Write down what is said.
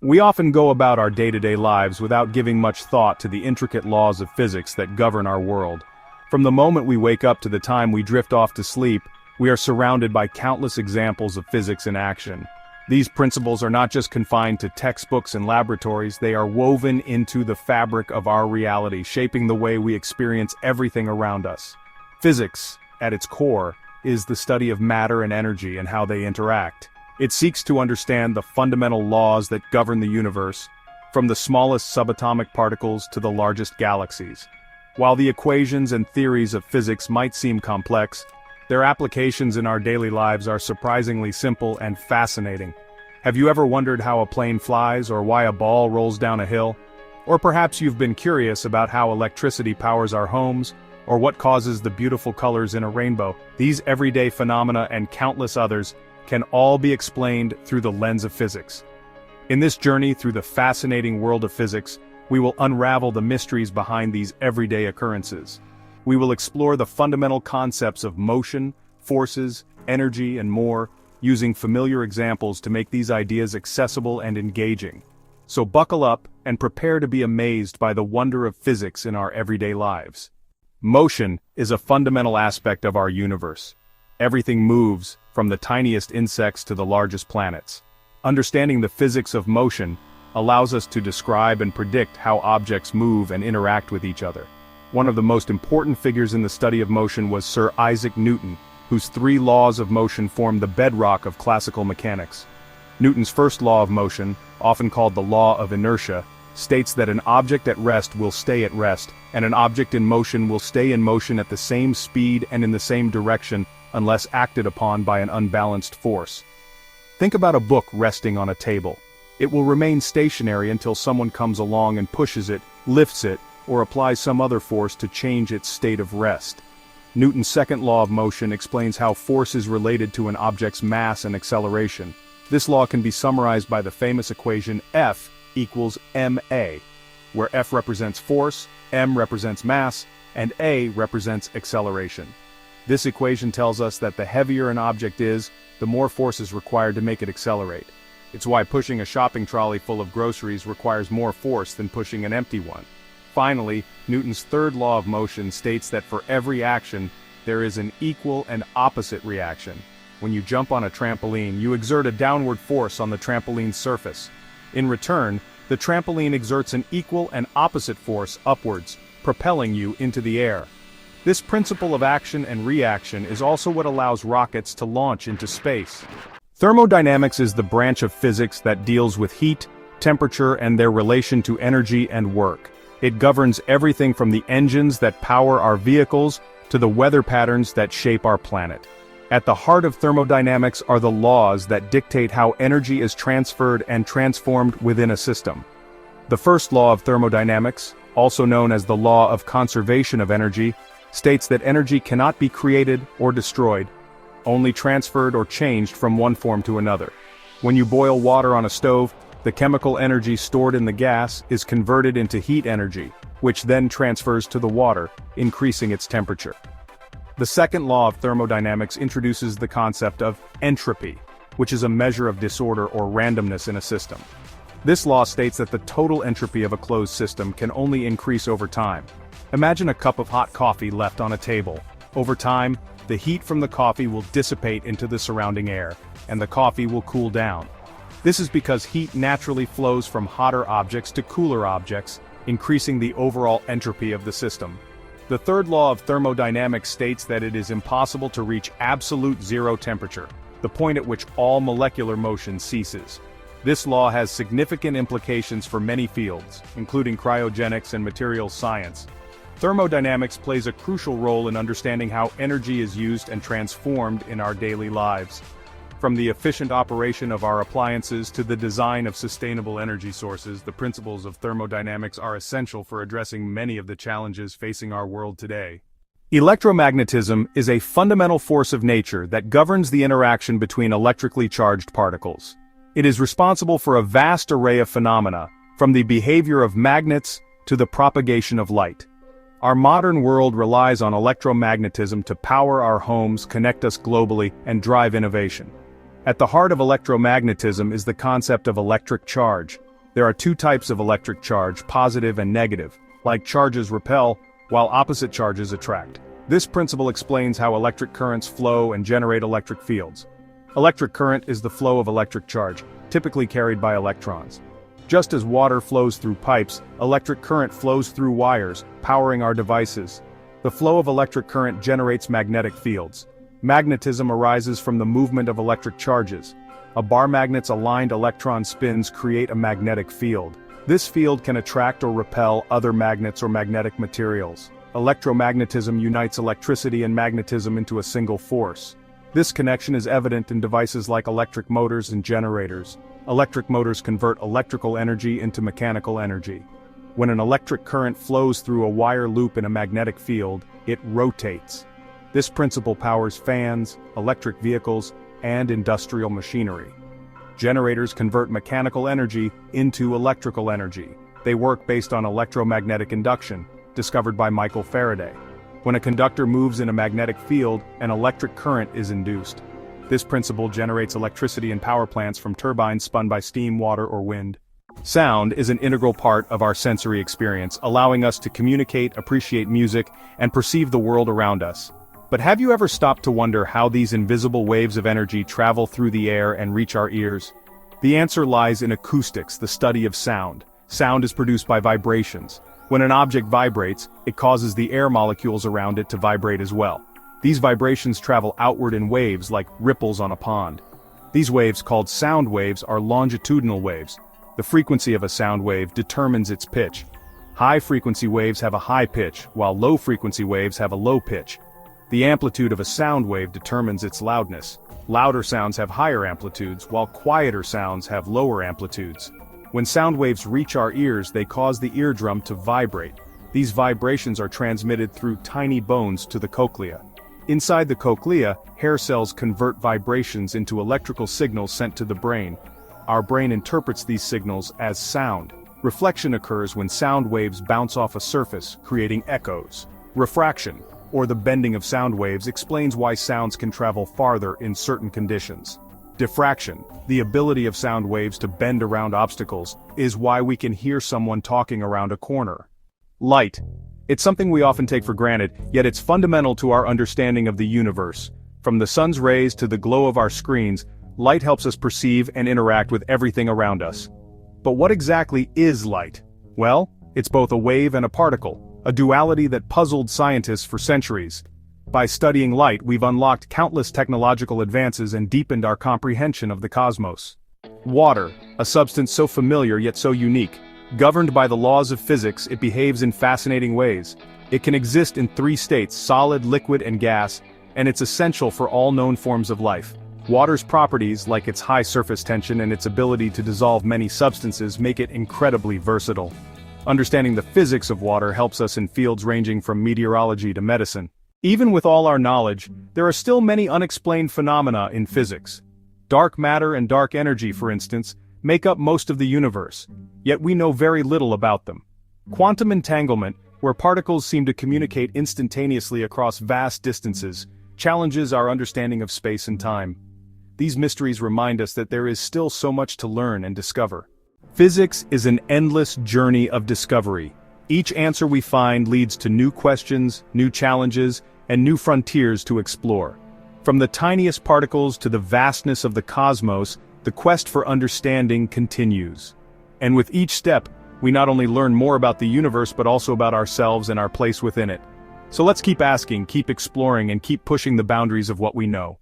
We often go about our day-to-day lives without giving much thought to the intricate laws of physics that govern our world. From the moment we wake up to the time we drift off to sleep, we are surrounded by countless examples of physics in action. These principles are not just confined to textbooks and laboratories, they are woven into the fabric of our reality, shaping the way we experience everything around us. Physics, at its core, is the study of matter and energy and how they interact. It seeks to understand the fundamental laws that govern the universe, from the smallest subatomic particles to the largest galaxies. While the equations and theories of physics might seem complex, their applications in our daily lives are surprisingly simple and fascinating. Have you ever wondered how a plane flies or why a ball rolls down a hill? Or perhaps you've been curious about how electricity powers our homes, or what causes the beautiful colors in a rainbow. These everyday phenomena and countless others can all be explained through the lens of physics. In this journey through the fascinating world of physics, we will unravel the mysteries behind these everyday occurrences. We will explore the fundamental concepts of motion, forces, energy, and more, using familiar examples to make these ideas accessible and engaging. So buckle up and prepare to be amazed by the wonder of physics in our everyday lives. Motion is a fundamental aspect of our universe. Everything moves, from the tiniest insects to the largest planets. Understanding the physics of motion allows us to describe and predict how objects move and interact with each other. One of the most important figures in the study of motion was Sir Isaac Newton, whose 3 laws of motion form the bedrock of classical mechanics. Newton's first law of motion, often called the law of inertia, states that an object at rest will stay at rest, and an object in motion will stay in motion at the same speed and in the same direction unless acted upon by an unbalanced force. Think about a book resting on a table. It will remain stationary until someone comes along and pushes it, lifts it, or applies some other force to change its state of rest. Newton's second law of motion explains how force is related to an object's mass and acceleration. This law can be summarized by the famous equation F equals ma, where F represents force, m represents mass, and a represents acceleration. This equation tells us that the heavier an object is, the more force is required to make it accelerate. It's why pushing a shopping trolley full of groceries requires more force than pushing an empty one. Finally, Newton's third law of motion states that for every action, there is an equal and opposite reaction. When you jump on a trampoline, you exert a downward force on the trampoline's surface. In return, the trampoline exerts an equal and opposite force upwards, propelling you into the air. This principle of action and reaction is also what allows rockets to launch into space. Thermodynamics is the branch of physics that deals with heat, temperature, and their relation to energy and work. It governs everything from the engines that power our vehicles to the weather patterns that shape our planet. At the heart of thermodynamics are the laws that dictate how energy is transferred and transformed within a system. The first law of thermodynamics, also known as the law of conservation of energy, states that energy cannot be created or destroyed, only transferred or changed from one form to another. When you boil water on a stove, the chemical energy stored in the gas is converted into heat energy, which then transfers to the water, increasing its temperature. The second law of thermodynamics introduces the concept of entropy, which is a measure of disorder or randomness in a system. This law states that the total entropy of a closed system can only increase over time. Imagine a cup of hot coffee left on a table. Over time, the heat from the coffee will dissipate into the surrounding air, and the coffee will cool down. This is because heat naturally flows from hotter objects to cooler objects, increasing the overall entropy of the system. The third law of thermodynamics states that it is impossible to reach absolute zero temperature, the point at which all molecular motion ceases. This law has significant implications for many fields, including cryogenics and materials science. Thermodynamics plays a crucial role in understanding how energy is used and transformed in our daily lives. From the efficient operation of our appliances to the design of sustainable energy sources, the principles of thermodynamics are essential for addressing many of the challenges facing our world today. Electromagnetism is a fundamental force of nature that governs the interaction between electrically charged particles. It is responsible for a vast array of phenomena, from the behavior of magnets to the propagation of light. Our modern world relies on electromagnetism to power our homes, connect us globally, and drive innovation. At the heart of electromagnetism is the concept of electric charge. There are two types of electric charge, positive and negative. Like charges repel, while opposite charges attract. This principle explains how electric currents flow and generate electric fields. Electric current is the flow of electric charge, typically carried by electrons. Just as water flows through pipes, electric current flows through wires, powering our devices. The flow of electric current generates magnetic fields. Magnetism arises from the movement of electric charges. A bar magnet's aligned electron spins create a magnetic field. This field can attract or repel other magnets or magnetic materials. Electromagnetism unites electricity and magnetism into a single force. This connection is evident in devices like electric motors and generators. Electric motors convert electrical energy into mechanical energy. When an electric current flows through a wire loop in a magnetic field, it rotates. This principle powers fans, electric vehicles, and industrial machinery. Generators convert mechanical energy into electrical energy. They work based on electromagnetic induction, discovered by Michael Faraday. When a conductor moves in a magnetic field, an electric current is induced. This principle generates electricity in power plants from turbines spun by steam, water, or wind. Sound is an integral part of our sensory experience, allowing us to communicate, appreciate music, and perceive the world around us. But have you ever stopped to wonder how these invisible waves of energy travel through the air and reach our ears? The answer lies in acoustics, the study of sound. Sound is produced by vibrations. When an object vibrates, it causes the air molecules around it to vibrate as well. These vibrations travel outward in waves like ripples on a pond. These waves, called sound waves, are longitudinal waves. The frequency of a sound wave determines its pitch. High-frequency waves have a high pitch, while low-frequency waves have a low pitch. The amplitude of a sound wave determines its loudness. Louder sounds have higher amplitudes, while quieter sounds have lower amplitudes. When sound waves reach our ears, they cause the eardrum to vibrate. These vibrations are transmitted through tiny bones to the cochlea. Inside the cochlea, hair cells convert vibrations into electrical signals sent to the brain. Our brain interprets these signals as sound. Reflection occurs when sound waves bounce off a surface, creating echoes. Refraction, or the bending of sound waves, explains why sounds can travel farther in certain conditions. Diffraction, the ability of sound waves to bend around obstacles, is why we can hear someone talking around a corner. Light. It's something we often take for granted, yet it's fundamental to our understanding of the universe. From the sun's rays to the glow of our screens, light helps us perceive and interact with everything around us. But what exactly is light? Well, it's both a wave and a particle, a duality that puzzled scientists for centuries. By studying light, we've unlocked countless technological advances and deepened our comprehension of the cosmos. Water, a substance so familiar yet so unique. Governed by the laws of physics, it behaves in fascinating ways. It can exist in three states: solid, liquid, and gas, and it's essential for all known forms of life. Water's properties, like its high surface tension and its ability to dissolve many substances, make it incredibly versatile. Understanding the physics of water helps us in fields ranging from meteorology to medicine. Even with all our knowledge, there are still many unexplained phenomena in physics. Dark matter and dark energy, for instance, make up most of the universe, yet we know very little about them. Quantum entanglement, where particles seem to communicate instantaneously across vast distances, challenges our understanding of space and time. These mysteries remind us that there is still so much to learn and discover. Physics is an endless journey of discovery. Each answer we find leads to new questions, new challenges, and new frontiers to explore. From the tiniest particles to the vastness of the cosmos, the quest for understanding continues. And with each step, we not only learn more about the universe but also about ourselves and our place within it. So let's keep asking, keep exploring, and keep pushing the boundaries of what we know.